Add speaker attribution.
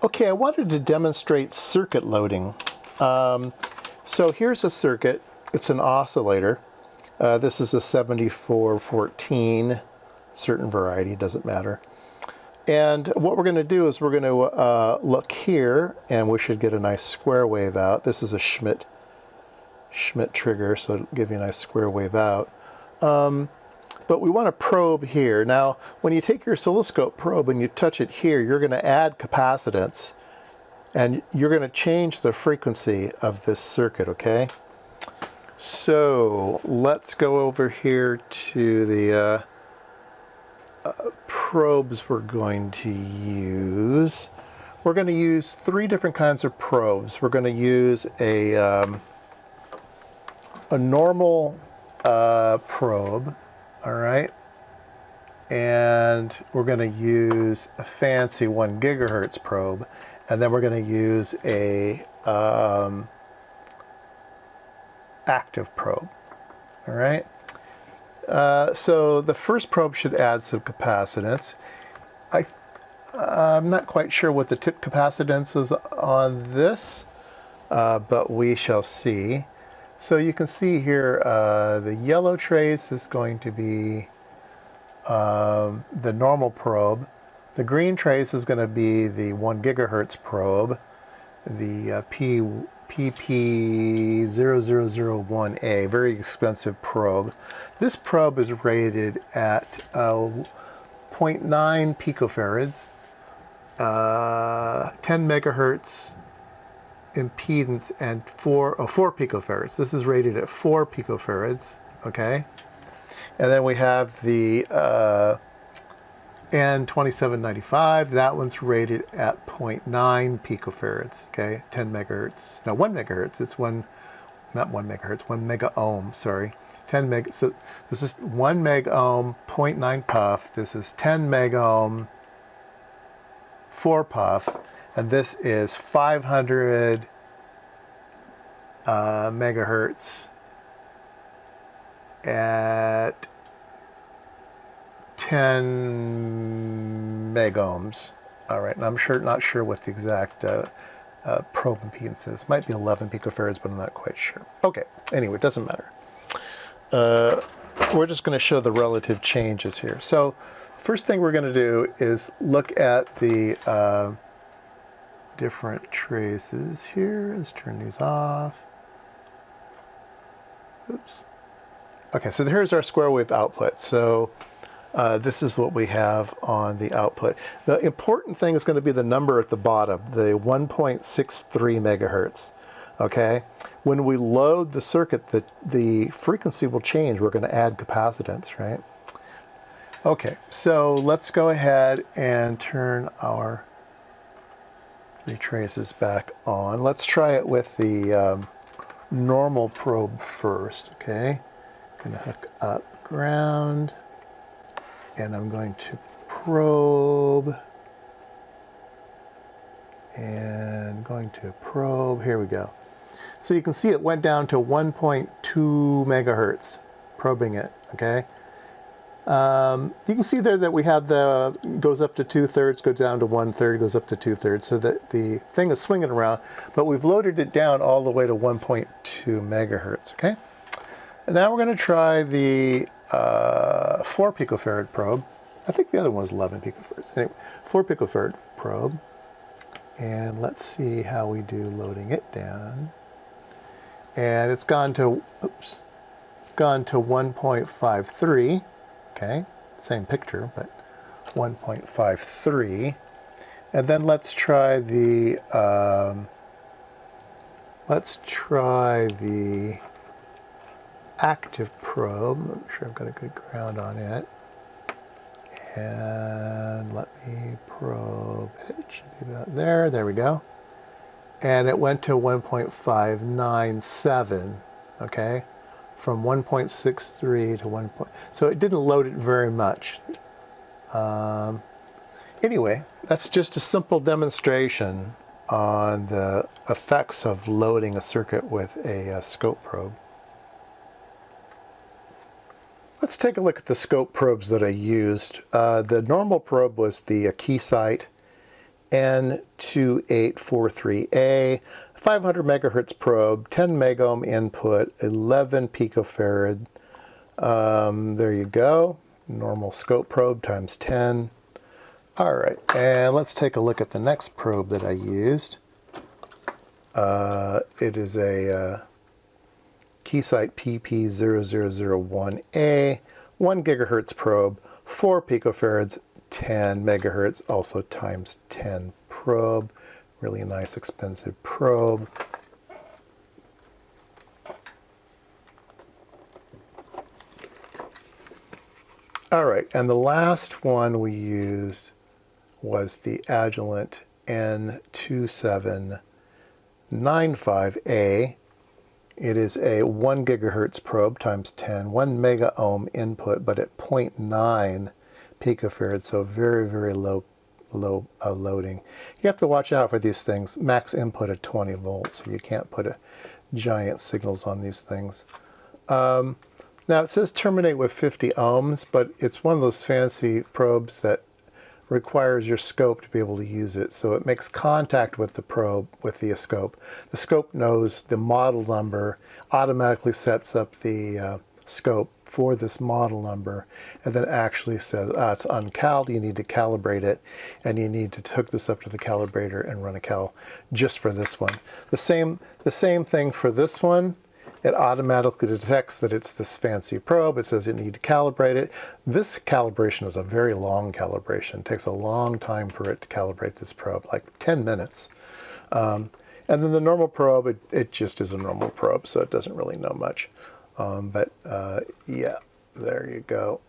Speaker 1: Okay, I wanted to demonstrate circuit loading. So here's a circuit. It's an oscillator. This is a 7414, certain variety, doesn't matter. And what we're going to do is we're going to look here, and we should get a nice square wave out. This is a Schmidt trigger, so it'll give you a nice square wave out. But we want to probe here. Now, when you take your oscilloscope probe and you touch it here, you're going to add capacitance, and you're going to change the frequency of this circuit, okay? So let's go over here to the probes we're going to use. We're going to use 3 different kinds of probes. We're going to use a normal probe, all right? And we're going to use a fancy 1 gigahertz probe, and then we're going to use a active probe, all right? So the first probe should add some capacitance. I'm not quite sure what the tip capacitance is on this, but we shall see. So you can see here the yellow trace is going to be the normal probe. The green trace is going to be the 1 gigahertz probe, the PP0001A, very expensive probe. This probe is rated at 0.9 picofarads, 10 megahertz impedance, and 4 picofarads. This is rated at 4 picofarads, okay? And then we have the N2795. That one's rated at 0.9 picofarads, okay? 10 megahertz. No, 1 megahertz. It's not 1 megahertz, 1 mega ohm, sorry. 10 meg. So this is 1 meg ohm, 0.9 puff. This is 10 meg ohm, 4 puff. And this is 500 megahertz at 10 megohms. All right, and I'm not sure what the exact probe impedance is. Might be 11 picofarads, but I'm not quite sure. Okay, anyway, it doesn't matter. We're just going to show the relative changes here. So first thing we're going to do is look at the different traces here. Let's turn these off. Oops. Okay, so here's our square wave output. So this is what we have on the output. The important thing is going to be the number at the bottom, the 1.63 megahertz. Okay, when we load the circuit, the frequency will change. We're going to add capacitance, right? Okay, so let's go ahead and turn our 3 traces back on. Let's try it with the normal probe first, okay? I'm going to hook up ground, and I'm going to probe, and going to probe, here we go. So you can see it went down to 1.2 megahertz, probing it, okay? You can see there that we have goes up to 2/3, goes down to 1/3, goes up to 2/3, so that the thing is swinging around, but we've loaded it down all the way to 1.2 megahertz, okay? And now we're going to try the 4 picofarad probe. I think the other one was 11 picofarads. Anyway, 4 picofarad probe. And let's see how we do loading it down. And it's gone to, oops, it's gone to 1.53. Okay, same picture, but 1.53. And then let's try the active probe. I'm sure I've got a good ground on it. And let me probe it. It should be about there. There we go. And it went to 1.597, okay? From 1.63 to 1. So it didn't load it very much. Anyway, that's just a simple demonstration on the effects of loading a circuit with a scope probe. Let's take a look at the scope probes that I used. The normal probe was the Keysight N2843A, 500 megahertz probe, 10 megohm input, 11 picofarad. There you go. Normal scope probe times 10. All right, and let's take a look at the next probe that I used. It is a Keysight PP0001A, 1 gigahertz probe, 4 picofarads, 10 megahertz, also times 10 probe. Really nice, expensive probe. All right, and the last one we used was the Agilent N2795A. It is a 1 gigahertz probe times 10, 1 mega ohm input, but at 0.9 picofarad, so very, very low loading. You have to watch out for these things. Max input at 20 volts, so you can't put giant signals on these things. Now it says terminate with 50 ohms, but it's one of those fancy probes that requires your scope to be able to use it. So it makes contact with the probe, with the scope. The scope knows the model number, automatically sets up the scope for this model number, and then actually says, it's uncaled, you need to calibrate it, and you need to hook this up to the calibrator and run a cal just for this one. The same thing for this one. It automatically detects that it's this fancy probe. It says you need to calibrate it. This calibration is a very long calibration. It takes a long time for it to calibrate this probe, like 10 minutes. And then the normal probe, it just is a normal probe, so it doesn't really know much. Yeah, there you go.